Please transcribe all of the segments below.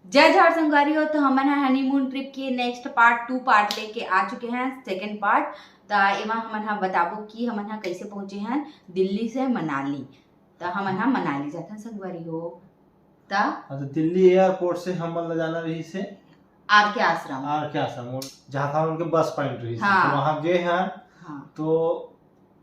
जय झार संगवारी हो। तो हमन हनीमून ट्रिप के नेक्स्ट पार्ट 2 पार्ट लेके आ चुके हैं, सेकंड पार्ट। तो एमा हमन बताबो कि हमन कैसे पहुंचे हैं दिल्ली से मनाली। तो हमन मनाली जाते हैं संगवारी हो। तो दिल्ली एयरपोर्ट से हमन जाना रही से आर के आश्रम जहाँ था उनके बस पॉइंट रही हाँ। तो वहाँ गए हैं। हाँ। तो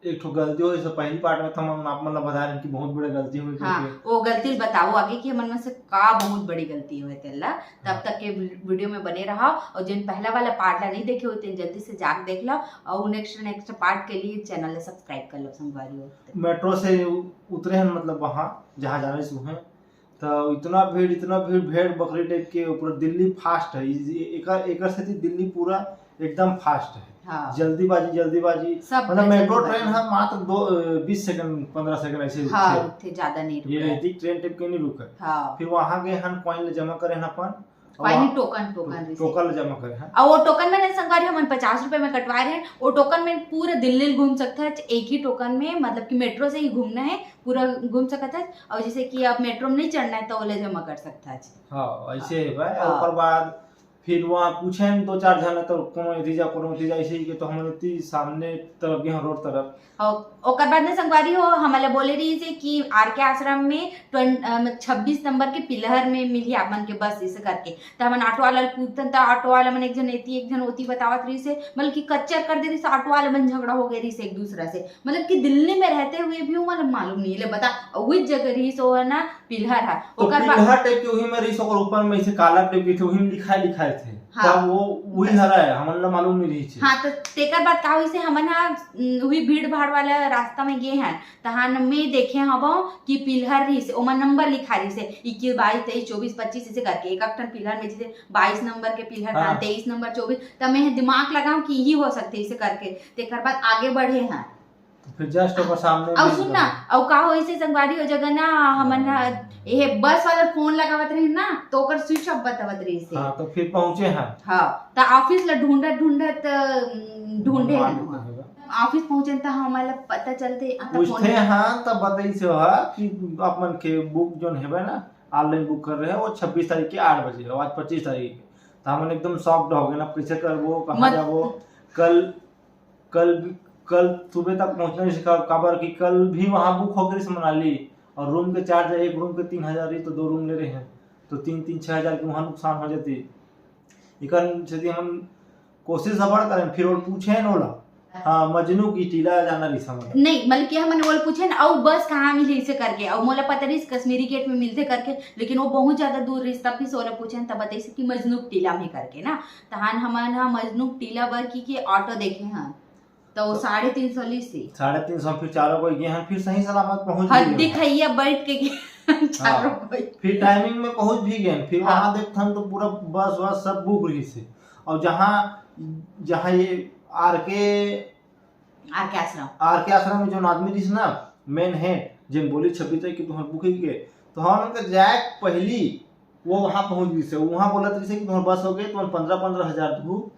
एक तो गलती हुई से पहली पार्ट में तो हम आप मतलब बता रहे हैं कि बहुत बड़ी गलती हुई। हाँ, वो गलती बताओ आगे कि हमन में से का बहुत बड़ी गलती हुई तेला। तब तक के वीडियो में बने रहा और जिन पहला वाला पार्ट ला नहीं देखे होते जल्दी से जाके देख लो और नेक्स्ट पार्ट के लिए चैनल ले सब्सक्राइब कर लो संगवारी हो। मेट्रो से उतरे हैं मतलब वहाँ जहाँ जाने से हुए तो इतना भीड़ भेड़ बकरी टाइप के ऊपर। दिल्ली फास्ट है, एक से दिल्ली पूरा एकदम फास्ट है। हाँ। जल्दीबाजी मतलब मेट्रो ट्रेन है मात्र 20 सेकंड 15 सेकंड ऐसे रुकते ज्यादा नहीं रुके। ये रहती ट्रेन टाइप के नहीं रुके। हाँ। फिर वहाँ गए हम कॉइन जमा करे हैं अपन टोकन जमा करे हैं और वो टोकन में संगवारी हम 50 रुपए में कटवा रहे हैं। वो टोकन में पूरा दिल्ली घूम सकता है एक ही टोकन में, मतलब कि मेट्रो से ही घूमना है पूरा घूम सकता है। और जैसे कि आप मेट्रो में नहीं चढ़ना है तो ओले जमा कर सकता है। हाँ ऐसे है। और बाद फिर वहाँ पूछे 2-4 जन तो कोनो एतीजा ऐसे ही के तो हम इतनी सामने तरफ गए रोड तरफ। और ओकर बाद में संगवारी हो हमला बोले रही से कि आर के आश्रम में 26 नंबर के पिलहर में मिली आपन के बस इसे करके। तो हमन ऑटो वाला पूछतन तो ऑटो वाला मन एक जन एती एक जन होती बतावत रही से मतलब कि कच्चर कर दे रही से ऑटो वाला मन झगड़ा हो गई रही से एक दूसरा से। मतलब कि दिल्ली में रहते हुए भी मतलब मालूम नहीं ले बता वही जगह रही सो है ना पिलहर है। ओकर पिलहर टाइप के वही में रही सो ऊपर में ऐसे काला टाइप के थे वही में लिखाए थे। हाँ। तब वो वही हरा है हमन ला मालूम नहीं रही थी। हाँ तो तेकर बाद का हुई से हमन वही भीड़ भाड़ वाला रास्ता में गए हैं तहां में देखे हबो कि पिलहर रही से ओमा नंबर लिखा रही से 21 22 23 24 25 ऐसे करके एक अक्टन पिलहर में जैसे 22 नंबर के पिलहर था 23 नंबर 24। तब मैं दिमाग लगाऊं कि ही हो सकते इसे करके तेकर बाद आगे बढ़े हैं। फिर जस्ट ऊपर सामने अब सुनना और का होई से संगवारी हो जगह ना हमन ये बस वाला फोन लगावत रही ना तो ओकर स्विच ऑफ बतावत रही से। हां तो फिर पहुंचे हैं। हां तो ऑफिस ला ढूंढत ढूंढे ऑफिस पहुंचे तो हमारा पता चलते पूछते हां तब बताई से हा कि अपन के बुक जोन हेबे ना ऑनलाइन बुक कर रहे हैं वो 26 तारीख के 8 बजे और आज 25 तारीख तो हम एकदम शॉक्ड हो गए ना कैसे करबो कहां जाबो। कल सुबह तक पहुंचने से खबर कि कल भी वहां बुक हो गई मनाली और रूम के चार्ज है एक रूम के 3000 ही तो 2 रूम ले रहे हैं तो 3-3 6000 के वहां नुकसान हो जाती। इकन यदि हम कोशिश सफल करें फिर और पूछे न होला हाँ मजनू की टीला जाना रही समझ नहीं मतलब कि हमन वो पूछे ना और बस कहाँ मिली इसे करके और मोला पता नहीं कश्मीरी गेट में मिलते करके लेकिन वो बहुत ज्यादा दूर रही तब भी सोला पूछे तब बताई से कि मजनू टीला में करके ना तहान हमन मजनू टीला बर की ऑटो देखे हैं तो 350 ली से 350 फिर चारों को गए हैं फिर सही सलामत पहुंच गए हद दिखाइया बैठ के चारों को फिर टाइमिंग में पहुंच भी गए। फिर वहां देखथन तो पूरा बस सब बुक रही से और जहां ये आर के आश्रम में जो आदमी रही ना मेन है जिन बोली 26 तारीख की तुम्हारे बुकिंग के तो हम उनका जैक पहली वो वहां पहुंच गई से वहां बोला था कि तुम्हारे बस हो गए तुम 15,000 दू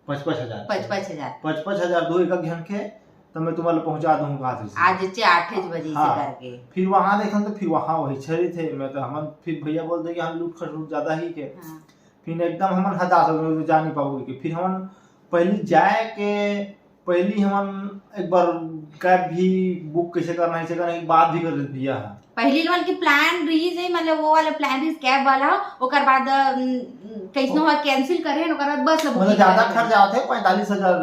55,000 दो एक घंटे के तो मैं तुम्हारे पहुंचा दूंगा आज 8 बजे से करके। फिर वहां देखा तो फिर वहां वही छरी थे मैं तो हम फिर भैया बोलते कि हम लूट खसूट ज्यादा ही के। फिर एकदम हम हताश हो गए जा नहीं पाओगे कि फिर हम पहली हम एक बार कैब भी बुक कैसे करना है करने की बात भी कर रहे भैया पहली वाला की प्लान रही है मतलब वो वाला प्लान रही कैब वाला ओकर बाद कैसनो हो कैंसिल करे ओकर बाद बस मतलब ज्यादा खर्च आते 45,000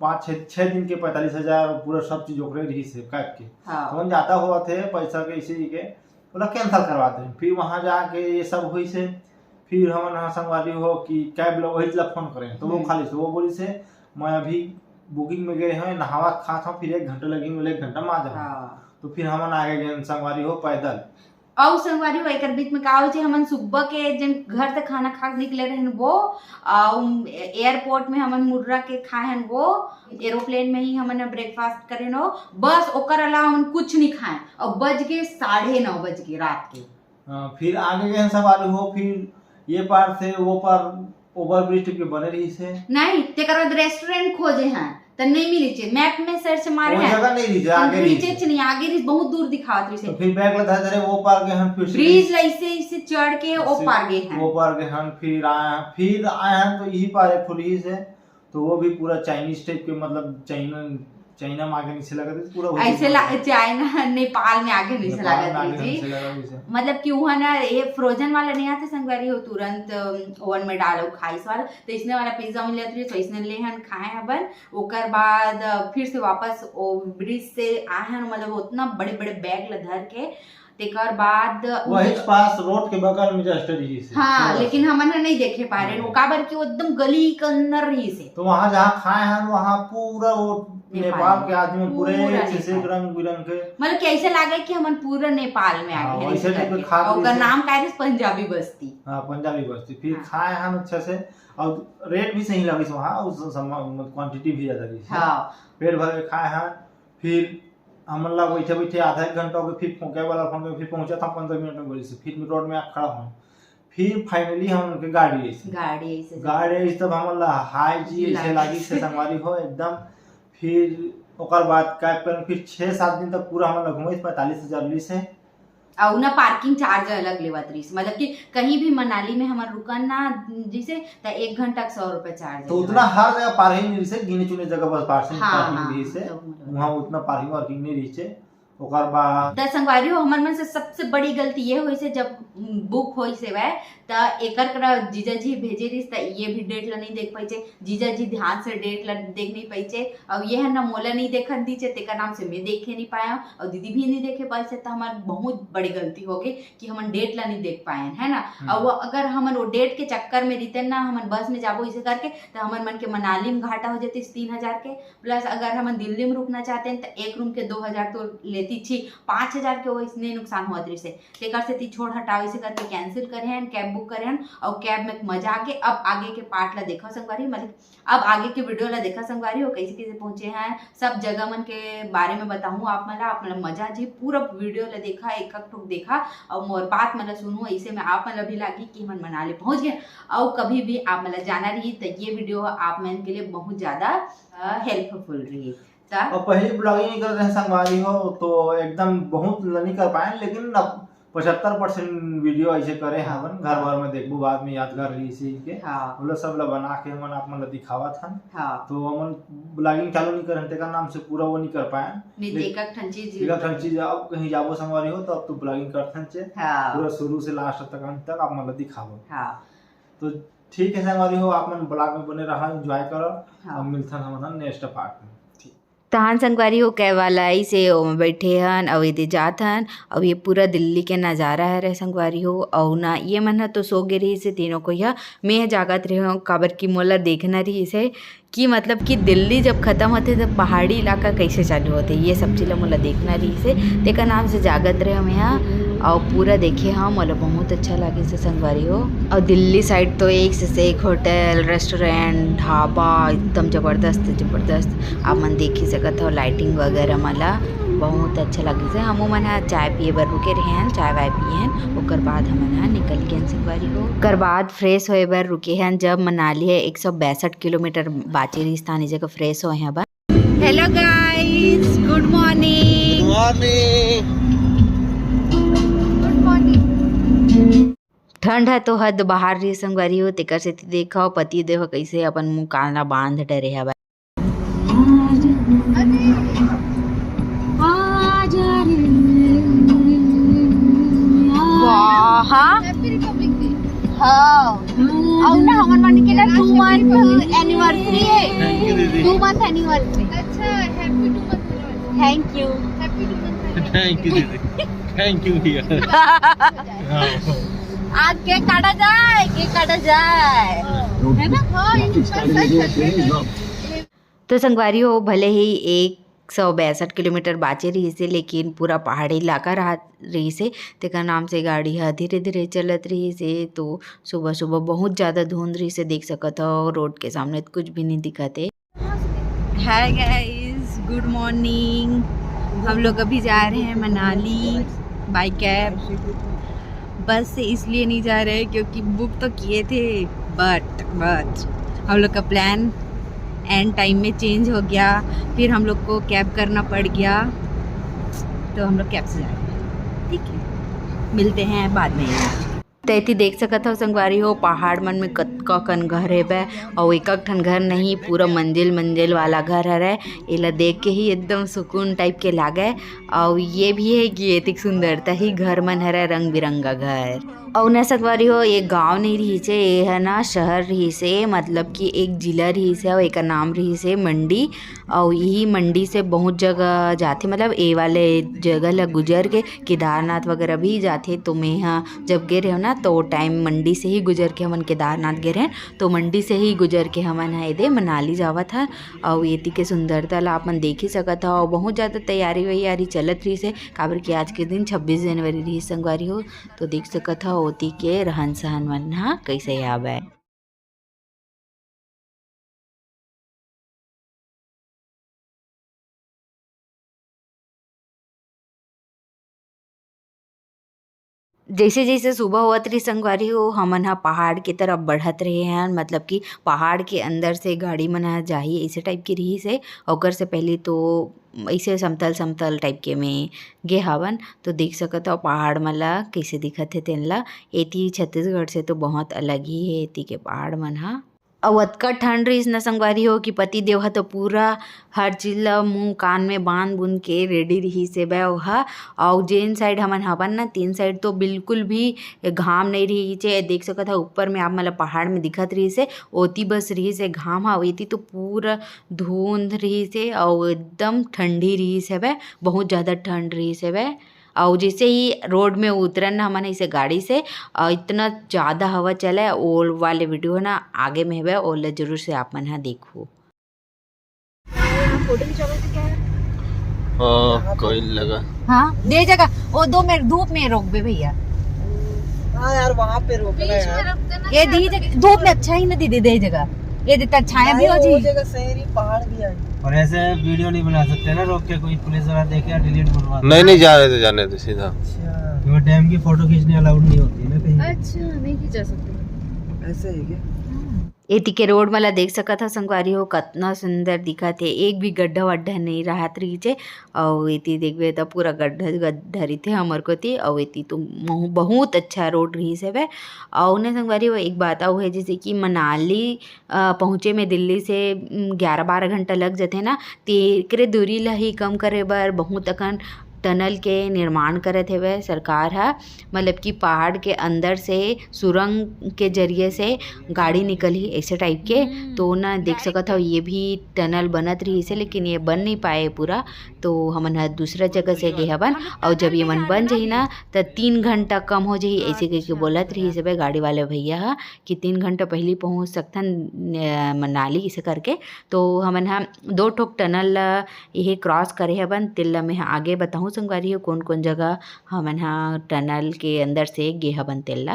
5-6 दिन के 45,000 पूरा सब चीज ओकरे रही से कैब के। तो हम ज्यादा हुआ थे पैसा के इसी के बोला कैंसिल करवाते हैं। फिर वहां जाके ये सब हुई से फिर हम यहाँ संगवारी हो कि कैब लोग वही फोन करें तो वो खाली से वो बोली से मैं अभी बुकिंग में गए हैं नहावा खा था फिर 1 घंटा लगेंगे 1 घंटा में आ जाओ। तो फिर हमन आगे गए संगवारी हो पैदल और संगवारी हो एक बीच में का हो जे हमन सुबह के जन घर से खाना खा निकले रहन वो एयरपोर्ट में हमन मुर्रा के खाएन वो एरोप्लेन में ही हमन ब्रेकफास्ट करेन हो बस ओकर अलावा हम कुछ नहीं खाए और बज के 9:30 बज के रात के। फिर आगे गए सवारी हो फिर ये पार से वो पार ओवरब्रिज के बने रही से नहीं तेकर बाद रेस्टोरेंट खोजे हैं तो नहीं मिली छे, मैप में सर्च मारे वो हैं जगह नहीं रही, आगे रही नीचे नहीं, आगे रही, बहुत दूर दिखावत रही तो से। फिर बैग लगा धरे वो पार गए हम, फिर ब्रिज लइसे इसे चढ़ के ओ पार गए हैं, वो पार गए हम, फिर आए हैं तो यही पार है फुरही से, तो वो भी पूरा चाइनीज टाइप के, मतलब चाइना में आगे नीचे लगा था पूरा, ऐसे चाइना नेपाल में आगे नीचे लगा थी, मतलब कि वहाँ ना ये फ्रोजन वाला नहीं आते संगवारी हो, तुरंत ओवन में डालो खाइस वाला, तो इसने वाला पिज्जा मिल जाती है, तो इसने ले हन खाए हन, ओकर बाद फिर से वापस ओ ब्रिज से आए हैं, मतलब उतना बड़े बड़े बैग धर के, तेकर बाद वही पास रोड के बगल में जस्ट रही से। हाँ, लेकिन हमन नहीं देखे पा रहे, वो काबर की वो एकदम गली के अंदर रही से। तो वहाँ जहाँ खाए हैं वहाँ पूरा वो नेपाल के आदमी पूरे से रंग बिरंग के, मतलब कैसे लागे कि हमन पूरा नेपाल में आ गए, और नाम का है पंजाबी बस्ती। हाँ, पंजाबी बस्ती। फिर खाए हैं अच्छा से, और रेट भी सही लगी वहाँ, उस क्वांटिटी भी ज्यादा रही। हाँ, पेट भर के खाए हैं। फिर हम लोग बैठे बैठे आधा एक घंटा हो गया, फिर फोन वाला फोन फिर पहुंचा था 15 मिनट में बोली से, फिर रोड में खड़ा हूँ। फिर फाइनली हम उनके गाड़ी आई तब हम हाई जी ऐसे लागी से संगवारी हो एकदम। फिर ओकर बाद कैब कर फिर 6-7 दिन तक पूरा हम लोग घूमे, 45,000 ली से, और ना पार्किंग चार्ज अलग लेवत रही, मतलब कि कहीं भी मनाली में हमारे रुकन ना जैसे तो 1 घंटा 100 रुपए चार्ज, तो उतना हर जगह पार्किंग नहीं से, गिने चुने जगह बस पार्किंग रही से, तो वहाँ उतना पार्किंग वार्किंग नहीं रही से। ओकर बाद संगवारी हो हमर मन से सबसे बड़ी गलती ये हुई से, जब बुक होई से वह त एकर करा जीजा जी भेजे रही त ये भी डेट ला नहीं देख पाई छे, जीजा जी ध्यान से डेट ला देख नहीं पाई छे, और ये है ना मोला नहीं देखन दी छे, तेकर नाम से मैं देखे नहीं पाया, और दीदी भी नहीं देखे पाई से, तो हमार बहुत बड़ी गलती हो गई कि हमन डेट ला नहीं देख पाए, है ना। और वो अगर हमन वो डेट के चक्कर में रहते ना, हमन बस में जाबो इसे करके, तो हमन मन के मनाली में घाटा हो जाती 3,000 के, प्लस अगर हमन दिल्ली में रुकना चाहते हैं तो एक रूम के 2,000 तो लेती थी, 5,000 के वो इसने नुकसान हुआ से, तेकर से ती छोड़ हटाओ इसे करके कैंसिल करे हैं, कैब बुक करे हैं, और कैब में मजा आके अब आगे के पार्ट ला देखा संगवारी, मतलब अब आगे के वीडियो ला देखा संगवारी हो, कैसे कैसे पहुंचे हैं, सब जगह मन के बारे में बताऊँ आप मतलब मजा जी, पूरा वीडियो ला देखा, एक ठोक देखा, और मोर बात मतलब सुनू, ऐसे में आप मतलब भी लगी कि हम मनाली पहुंच गए, और कभी भी आप मतलब जाना रही तो ये वीडियो आप मन के लिए बहुत ज्यादा हेल्पफुल रही। और पहले ब्लॉगिंग नहीं कर रहे हैं संगवारी हो, तो एकदम बहुत नहीं कर पाए, लेकिन 75% वीडियो ऐसे करे हैं अपन घर भर में देखबो, बाद में यादगार रही से के मतलब सब ला बना के हमन आप मन दिखावा था। तो हमन ब्लॉगिंग चालू नहीं करन, तेका नाम से पूरा वो नहीं कर पाए, नहीं एक ठन चीज अब कहीं जाबो संगवारी हो तो अब तो ब्लॉगिंग करथन छे, पूरा शुरू से लास्ट तक अंत तक आप मन दिखावो। तो ठीक है संगवारी हो, आप मन ब्लॉग में बने रहा, एंजॉय करो, अब मिलथन हमन नेक्स्ट पार्ट में। तहान संगवारी हो कै वाला से बैठे हन, और ये जात हन, और ये पूरा दिल्ली के नज़ारा है रे संगवारी हो, और ना ये मन तो सो गे रही से तीनों को, यह मैं जागत रही हूँ, काबर की मोला देखना रही से कि मतलब कि दिल्ली जब ख़त्म होते तो पहाड़ी इलाका कैसे चालू होते, ये सब चीज़ मोला देखना रही से, तेका नाम से जागत रहे हम यहाँ, और पूरा देखे हाँ मोला बहुत अच्छा लगे से संगवारी हो। और दिल्ली साइड तो एक से एक होटल, रेस्टोरेंट, ढाबा एकदम ज़बरदस्त आप मन देखी सकत हो, लाइटिंग वगैरह मला बहुत अच्छा लगे से। हम मन चाय पिए बर रुके रहे हैं, चाय वाय पिए हैं, ओकर बाद हम निकल के संगवारी हो, ओकर बाद फ्रेश होए बर रुके हैं। जब मनाली है 162 किलोमीटर बाची रही स्थानी जगह फ्रेश होए हैं। Hello guys, good morning. ठंड है तो हद बाहर रही संगवारी हो, तेकर से देखा पति देव कैसे अपन मुँह काला बांध डरे है। और ना हमारे मन के लिए 2 मंथ एनिवर्सरी है, 2 मंथ एनिवर्सरी। अच्छा, happy 2 month. Thank you, happy 2 month. Thank you दीदी, थैंक यू भैया। आज केक काटा जाए, है ना। तो संगवारी हो भले ही 162 किलोमीटर बाचे रही से, लेकिन पूरा पहाड़ी इलाका रही से, तेका नाम से गाड़ी है धीरे धीरे चलत रही से। तो सुबह सुबह बहुत ज़्यादा धुंध रही से, देख सकत हो रोड के सामने कुछ भी नहीं दिखाते। Hi guys, good morning. हम लोग अभी जा रहे हैं मनाली बाय कैब। बस से इसलिए नहीं जा रहे क्योंकि बुक तो किए थे, बट हम लोग का प्लान एंड टाइम में चेंज हो गया, फिर हम लोग को कैब करना पड़ गया, तो हम लोग कैब से जा रहे हैं। ठीक है, मिलते हैं बाद में। तैती देख सकत हो संगवारी हो पहाड़ मन में कतका कन घर है बे, और एक ठन घर नहीं पूरा मंजिल मंजिल वाला घर है। एला देख के ही एकदम सुकून टाइप के लागे, और ये भी है कि एतिक सुंदरता ही घर मन है, रंग बिरंगा घर। और न संगवारी हो ये गांव नहीं रही से, ये है ना शहर रही से, मतलब कि एक जिला रही से और एक नाम रही से मंडी। और यही मंडी से बहुत जगह जाते, मतलब ए वाले जगह ला गुजर के केदारनाथ वगैरह भी जाते। तो मैं यहाँ जब गे रहे हो ना तो टाइम मंडी से ही गुजर के हमन केदारनाथ गे रहे, तो मंडी से ही गुजर के हमन है दे मनाली जावा था। और एती के सुंदरता ला अपन देख ही सकत हो। और बहुत ज़्यादा तैयारी वैयारी चलत रही से, काबर कि आज के दिन 26 जनवरी रही संगवारी हो। तो देख सकत हो ओती के रहन सहन मन हा कैसे आवे। जैसे जैसे सुबह होत रही संगवारी हो, हमन हा पहाड़ के तरफ बढ़त रहे हैं, मतलब कि पहाड़ के अंदर से गाड़ी मन हा जाही ऐसे टाइप की रही से। ओकर से पहले तो ऐसे समतल समतल टाइप के में गे हवन। तो देख सकत हो पहाड़ मन ला कैसे दिखत है तेन ला। एती छत्तीसगढ़ से तो बहुत अलग ही है एती के पहाड़ मन हा। और अतका ठंड रहीस न संगवारी हो कि पति देव ह तो पूरा हर चीज ला मुंह कान में बांध बुन के रेडी रहीस है बे ओहा। और जेन साइड हमन हवन ना तीन साइड तो बिल्कुल भी घाम नहीं रही चे। देख सकत हो ऊपर में आप मतलब पहाड़ में दिखत रही से, ओती बस रही से घाम हा, ओती तो पूरा धुंध रही से और एकदम ठंडी रही से बे, बहुत ज़्यादा ठंड रही से बे। और जैसे ही रोड में उतरन हमन ऐसे गाड़ी से इतना ज़्यादा हवा चला, ओल वाले वीडियो है ना आगे में है, ओला जरूर से आप मन हा देखो। फोटो खिंचावे से क्या है? कोई लगा। हाँ दे जगह वो 2 मिनट धूप में रोक बे भैया। हाँ यार वहाँ पे रोकना यार। ये दी जगह धूप में अच्छा ही ना दीदी दे जगह, ये देता छाया भी हो जी। वो जगह शहरी पहाड़ भी है। और ऐसे वीडियो नहीं बना सकते ना, रोक के कोई पुलिस वाला देखे डिलीट करवा। नहीं जा रहे थे, जाने थे सीधा। अच्छा तो डैम की फोटो खींचने अलाउड नहीं होती है ना कहीं। अच्छा नहीं खींचा सकते ऐसे ही क्या? एती के रोड वाला देख सकत था संगवारी हो कितना सुंदर दिखत है, एक भी गड्ढा वड्ढा नहीं रहत रही चे। और एती देखबे तो पूरा गड्ढा गड्ढा रही थे हमर को ती। और एती तो बहुत अच्छा रोड रही से वे। और ने संगवारी हो एक बात और है, जैसे कि मनाली पहुँचे में दिल्ली से 11-12 घंटा लग जाते ना, तेकरे दूरी ला ही कम करे बर बहुत अकन टनल के निर्माण करत हेवे सरकार हा। मतलब कि पहाड़ के अंदर से सुरंग के जरिए से गाड़ी निकली ऐसे टाइप के। तो ना देख सकत हो ये भी टनल बनत रही से, लेकिन ये बन नहीं पाए पूरा। तो हमन हा दूसरा जगह से गे हवन, और जब ये मन बन जाही ना तो 3 घंटा कम हो जाही ऐसे करके बोलत रही से गाड़ी वाले भैया हा कि 3 घंटा पहले पहुँच सकथन मनाली इसे करके। तो हमन हा 2 ठोक टनल ये क्रॉस करे हवन, तिल्ला में आगे बताऊँ संगवारी हो कौन कौन जगह हमन हा टनल के अंदर से गे हवन तेला।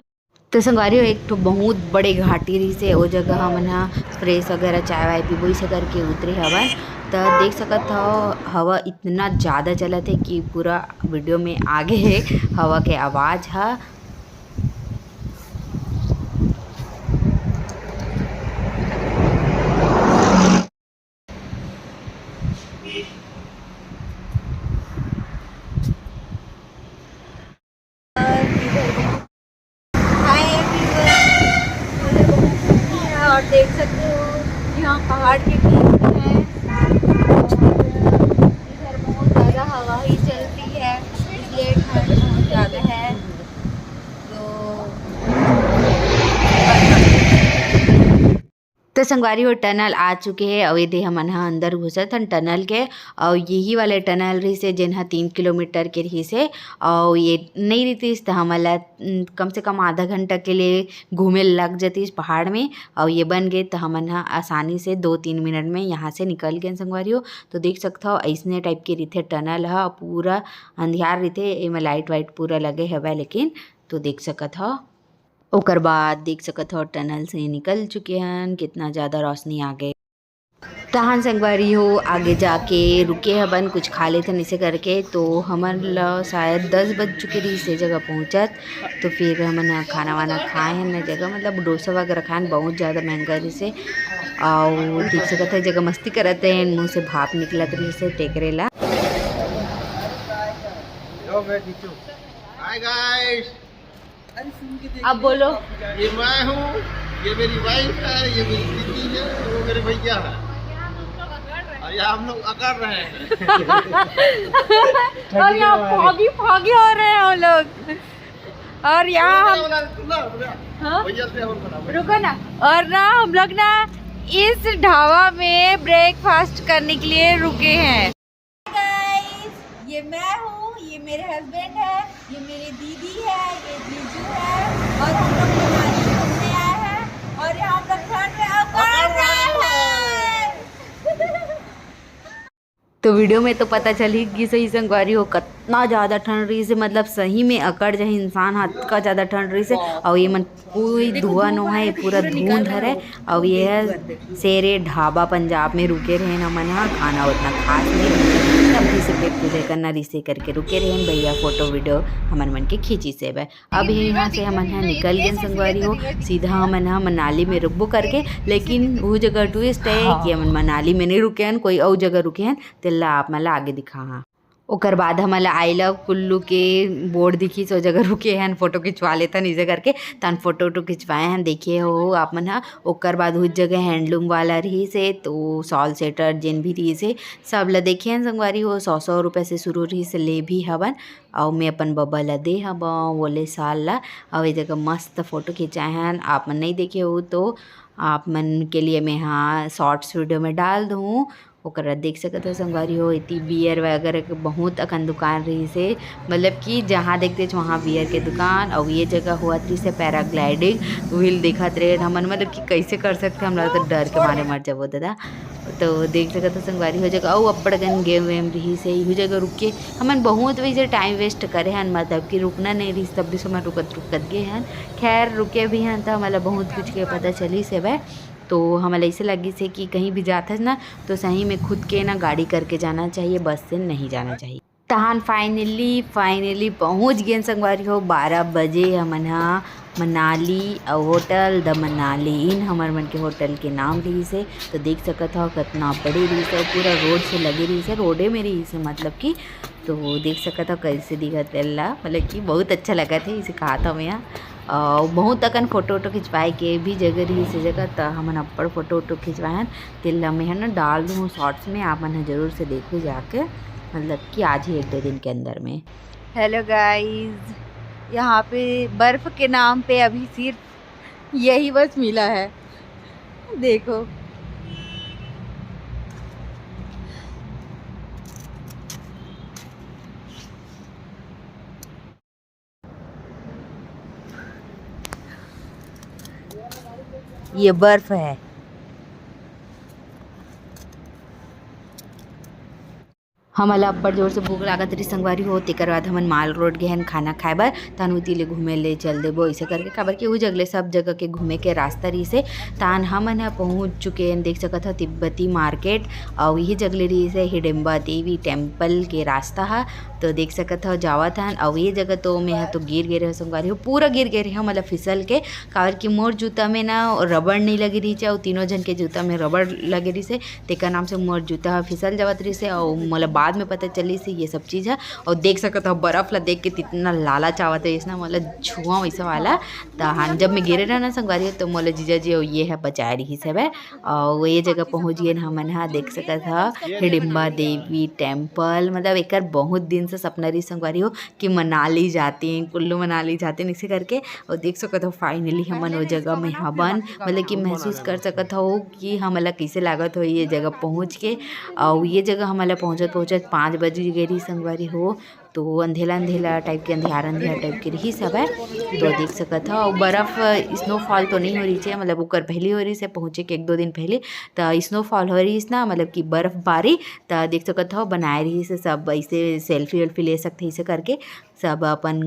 तो संगवारी हो एक तो बहुत बड़े घाटी रही से, वो जगह हमन हा फ्रेश वगैरह चाय वाय पीबो इसे करके उतरे हवन। तो देख सकत हो हवा इतना ज़्यादा चलत है कि पूरा वीडियो में आगे है हवा के आवाज़ हा। और देख सकते हो यहाँ पहाड़ के बीच में है, इधर बहुत ज़्यादा हवा ही चलती है, इसलिए ठंड बहुत ज़्यादा है। तो संगवारी हो टनल आ चुके हैं, और ये हमन हा अंदर घुसत हन टनल के। और यही वाले टनल रही से जिन हा 3 किलोमीटर के रही से। और ये नहीं रही तो हमला कम से कम आधा घंटा के लिए घूमे लग जाती पहाड़ में। और ये बन गए तो हमन हा आसानी से 2-3 मिनट में यहाँ से निकल गए संगवारी हो। तो देख सकते हो ऐसने टाइप के रही टनल हा, पूरा अंधियार रही, एमें लाइट वाइट पूरा लगे हवे लेकिन। तो देख सकत हो ओकर बाद देख सकत हो टनल से निकल चुके हैं, कितना ज़्यादा रोशनी आ गई। तहान संगवारी हो आगे जाके रुके हबन कुछ खा लेते इसे करके, तो हमन ला शायद 10 बज चुके रही से जगह पहुँचत। तो फिर हमन खाना वाना खाए हैं न जगह, मतलब डोसा वगैरह खान बहुत ज़्यादा महंगा रही से। और देख सकते हैं जगह मस्ती करते हैं, मुँह से भाप निकलत रही से टेकरेला। हाय गाइस, अब बोलो। ये मैं हूँ, ये मेरी वाइफ है, ये मेरी दीदी है, वो मेरे भैया है, और यहाँ हम लोग अकड़ रहे हैं। और यहाँ फॉगी फॉगी हो रहे हैं हम लोग। और यहाँ रुको ना, और ना हम लोग ना इस ढाबा में ब्रेकफास्ट करने के लिए रुके हैं। ये मैं हूँ, ये मेरे हस्बैंड है, ये मेरी दीदी है, ये जीजू है, और हम लोग मनाली घूमने आए हैं और यहाँ हम लोग ठंड में अकड़ रहे हैं। तो वीडियो में तो पता चली कि सही संगवारी हो कितना ज़्यादा ठंड रही से, मतलब सही में अकड़ जाए इंसान, हाथ का ज़्यादा ठंड रही से। और ये मन कोई धुआं नो है, पूरा धुंध है। और ये है शेरे ढाबा पंजाब में रुके रहे न मन, खाना उतना खास नहीं, तब भी से पेट पूजा करना रिसे करके रुके रहे भैया, फोटो वीडियो हमन मन के खींची से बे। अब यहाँ से हमन निकल गए संगवारी हो, सीधा हमन मनाली में रुकबो करके। लेकिन वो जगह ट्विस्ट है कि हमन मनाली में नहीं रुके हैं, कोई और जगह रुके हैं, तेला आप मला आगे दिखा। ओकर बाद हमला आई लव कुल्लू के बोर्ड दिखी, सो जगह रुके हैं, फोटो खिंचवा लेता नीचे करके, तन फोटो वोटो खिंचवाए हैं, देखिए हो आप मन। ओकर बाद उस जगह हैंडलूम वाला रही से, तो सॉल सेटर जिन भी रही से सब ला देखे हैं संगवारी हो। 100 रुपये से शुरू रही से ले भी हवन। और मैं अपन बब्बा ला दे हब बोले साल ला। और ये जगह मस्त फ़ोटो खिंचाए हैं, आप मन नहीं देखे हो तो आप मन के लिए मैं हाँ शॉर्ट्स वीडियो में डाल दूँ। ओकरा देख सकते हो संगवारी हो, इतनी बियर वगैरह के बहुत अखन दुकान रही से, मतलब कि जहाँ देखते वहाँ बियर के दुकान। और ये जगह हुआ थी से पैराग्लाइडिंग व्हील देखत रहे हमन, मतलब कि कैसे कर सकते हमरा तो डर के मारे मर जाबो दादा। तो देख सकते हो संगवारी हो जगह और अप्पड़ गन गेम वेम रही से, यही जगह रुक के हमन बहुत वैसे टाइम वेस्ट करे हैं, मतलब कि रुकना नहीं रही तब भी समय रुकत गए हैं। खैर रुके भी हैं तो मतलब बहुत कुछ के पता चली से वह। तो हमें ऐसे लगी से कि कहीं भी जाता है ना तो सही में खुद के ना गाड़ी करके जाना चाहिए, बस से नहीं जाना चाहिए। तहान फाइनली पहुंच गए संगवारी हो, 12 बजे हमन मनाली और होटल द मनाली इन हमार मन के होटल के नाम रही से। तो देख सकत हो कितना बड़ी रही से, पूरा रोड से लगी रही से, रोडे में रही से मतलब कि। तो देख सकत हो कैसे दिखत अल्लाह, मतलब कि बहुत अच्छा लगा थे, इसे कहा था मैं। बहुत अकन फ़ोटो वोटो खिंचवाए के भी जगह रही से जगह, तो हमन अप्पड़ फ़ोटो वोटो खिंचवाए तेल में है ना डाल दूँ शॉर्ट्स में, आप मन ज़रूर से देखो जाके, मतलब कि आज ही 1-2 दिन के अंदर में। हेलो गाइस, यहाँ पे बर्फ़ के नाम पे अभी सिर्फ यही बस मिला है, देखो। ये बर्फ है। हमला अब्बड़ जोर से भूख लागत रही संगवारी हो, तेकर बाद हमन माल रोड गए हैं खाना खाए बर, तान उती ले घूमे ले चल देबो ऐसे करके, काबर कि वो जगले सब जगह के घूमे के रास्ता रही से। तान हमन पहुँच चुके हैं, देख सकत हो तिब्बती मार्केट, और यही जगले रही से हिडिम्बा देवी टेम्पल के रास्ता है। तो देख सकत हो जावत हन। और ये जगह तो मैं तो गिर गए रहे संगवारी हो, पूरा गिर गए रहे मतलब फिसल के, काबर कि मोर जूता में ना रबड़ नहीं लगी रही है, और तीनों जन के जूता में रबड़ लगे रही से, तेकर नाम से मोर जूता फिसल जावत रही से। और मतलब बाद में पता चली से ये सब चीज़ है। और देख सकते हो बर्फ़ ला देख के कितना लालच आवत है इसना, मतलब छुआ वैसा वाला। तो हाँ जब मैं गिरे रहा ना संगवारी तो मोला जीजा जी और ये है बचाए रही सब है। और ये जगह पहुँच गए हमन हाँ, देख सकत था हिडिम्बा देवी टेम्पल, मतलब एक बहुत दिन से सपना रही संगवारी हो कि मनाली जाते हैं, कुल्लू मनाली जाते हैं इसे करके। और देख सकत हो फाइनली हमन वो जगह में हवन, मतलब कि महसूस कर सकत हो कि हमला कैसे लागत हो ये जगह पहुँच के। और ये जगह हमला पहुँचत 5 बजे गई संगवारी हो, तो अंधेला टाइप के अंधियार टाइप के रही सब है। तो देख सकत हो बर्फ़ स्नोफॉल तो नहीं हो रही है, मतलब ओकर पहले हो रही से पहुँचे के 1-2 दिन पहले, तो स्नोफॉल हो रही ना, मतलब कि बर्फ़बारी। तो देख सकत हो बनाए रही से सब ऐसे सेल्फी वेल्फी ले सकते इसे करके, सब अपन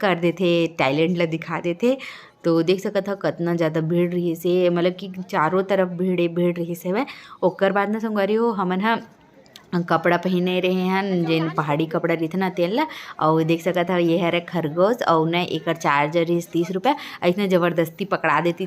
कर देते टैलेंट ला दिखा देते। तो देख सकत हो कितना ज़्यादा भीड़ रही से, मतलब कि चारों तरफ भीड़ रही से में। ओकर बाद ना संगवारी हो हमन हा कपड़ा पहने रहे हैं जेन पहाड़ी कपड़ा रही ना तेल ला। और देख सकत हो ये हरे खरगोश और न एक चार्जर रही 30 रुपया। ऐसा ज़बरदस्ती पकड़ा देती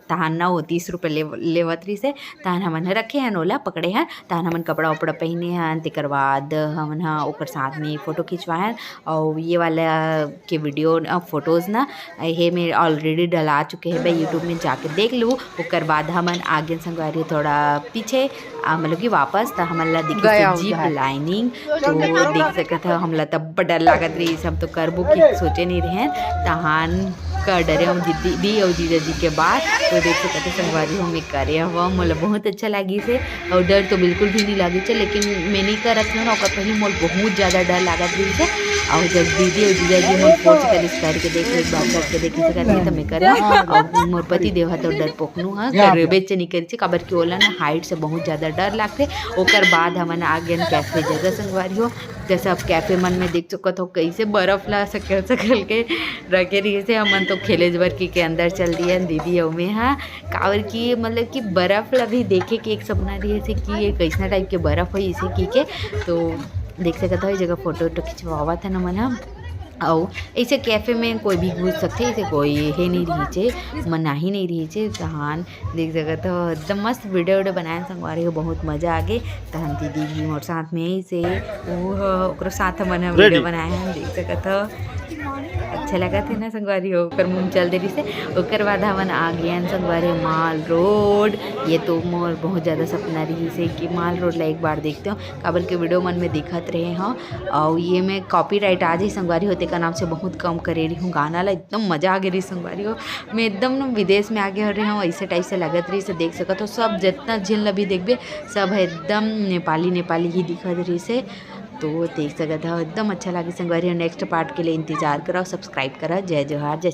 तहान ना वो 30 रुपये लेवत रही से। तहन हमन रखे हैं ओला पकड़े हैं, तहन हमन कपड़ा उपड़ा पहने हैं। तेकर बाद हमन हा ओकर साथ में फ़ोटो खिंचवाए हैं। और ये वाला के वीडियो फोटोज़ ना ये में ऑलरेडी डला चुके हैं भाई, यूट्यूब में जाके देख लूँ। ओकर बाद हमन आगे संगवारी थोड़ा पीछे मतलब कि वापस तो हमला दिखी जीप लाइनिंग। तो देख सकत है हमला तब डर लागत रही, सब तो करबो कि सोचे नहीं रहे तहान कर डरे हम दीदी और जीजा जी के बाद। तो देख सकते हैं संगवारी हमें करे हुआ मोला बहुत अच्छा लगी से। और डर तो बिल्कुल भी नहीं लगी से, लेकिन मैं नहीं करत हूँ ना पहले मोल बहुत ज़्यादा डर लागत रही से। और जब दीदी और जीजा जी मोल फोर्स करके देख एक बार करके देखे से करके तो मैं करे। और मोर पति देव तो डर पोखनू हाँ करबे नहीं करी काबर की ओला ना हाइट से बहुत ज़्यादा डर लागते। ओकर बाद हमन आगे कैफे जगह संगवारी हो जैसे अब कैफे मन में देख सकत हो कैसे बर्फ़ ला सकल के रखे रही से। हमन तो खेले जबर के अंदर चल दिए दीदी और में हाँ काबर की मतलब कि बर्फ़ ला भी देखे के एक सपना रही से कि ये कैसा टाइप के बर्फ़ हो इसे की के। तो देख सकता हो जगह फ़ोटो खिंचवावा था ना मन हम। और ऐसे कैफ़े में कोई भी घुस सकते, ऐसे कोई है नहीं रही चे, मना ही नहीं रही चे। तहान देख सकत हो एकदम मस्त वीडियो बनाए संगवारी हो, बहुत मज़ा आ गए। तहन दीदी भी मोर साथ में ही से वो साथ मन वीडियो बनाए हैं देख सकत हो अच्छा लगा थे ना संगवारी हो। ओकर मुँह चल दे रही से। ओकर बाद हमन आ गए संगवारी माल रोड। ये तो मोर बहुत ज़्यादा सपना रही से कि माल रोड ला एक बार देखते हो काबर के वीडियो मन में दिखत रहे हो। और ये मैं कॉपीराइट आज ही संगवारी होते का नाम से बहुत कम करे रही हूँ गाना ला, एकदम मज़ा आ गई रही संगवारी हो। मैं एकदम ना विदेश में आगे हो रही हूँ ऐसे टाइप से लगत रही से। देख सकत हो सब जितना झील ला भी देखबे सब है एकदम नेपाली ही दिखत रही से। तो देख सकते हो एकदम अच्छा लगे संगवारी। नेक्स्ट पार्ट के लिए इंतजार करो, सब्सक्राइब करो। जय जोहार जय